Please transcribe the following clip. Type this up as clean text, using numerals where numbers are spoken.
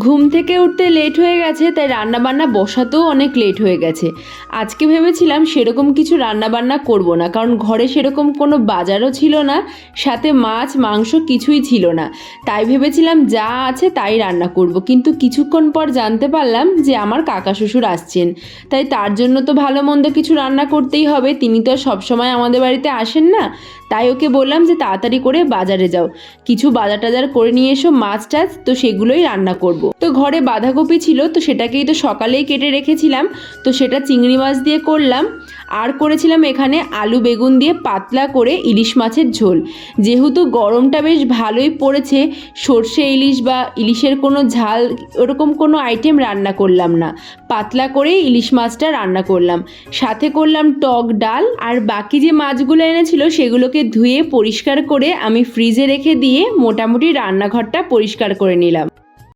ঘুম থেকে উঠতে লেট হয়ে গেছে, তাই রান্নাবান্না বসাতেও অনেক লেট হয়ে গেছে। আজকে ভেবেছিলাম সেরকম কিছু রান্নাবান্না করব না, কারণ ঘরে সেরকম কোনো বাজারও ছিল না, সাথে মাছ মাংস কিছুই ছিল না। তাই ভেবেছিলাম যা আছে তাই রান্না করব, কিন্তু কিছুক্ষণ পর জানতে পারলাম যে আমার কাকা শ্বশুর আসছেন। তাই তার জন্য তো ভালো মন্দ কিছু রান্না করতেই হবে, তিনি তো সবসময় আমাদের বাড়িতে আসেন না। তাই ওকে বললাম যে তাড়াতাড়ি করে বাজারে যাও, কিছু বাজার টাজার করে নিয়ে এসো, মাছ টাছ, তো সেগুলোই রান্না করব। তো ঘরে বাঁধাকপি ছিল, তো সেটাকেই তো সকালেই কেটে রেখেছিলাম, তো সেটা চিংড়ি মাছ দিয়ে করলাম। আর করেছিলাম এখানে আলু বেগুন দিয়ে পাতলা করে ইলিশ মাছের ঝোল। যেহেতু গরমটা বেশ ভালোই পড়েছে, সর্ষে ইলিশ বা ইলিশের কোনো ঝাল ওরকম কোনো আইটেম রান্না করলাম না, পাতলা করে ইলিশ মাছটা রান্না করলাম। সাথে করলাম টক ডাল, আর বাকি যে মাছগুলো এনেছিল সেগুলোকে ধুয়ে পরিষ্কার করে আমি ফ্রিজে রেখে দিয়ে মোটামুটি রান্নাঘরটা পরিষ্কার করে নিলাম।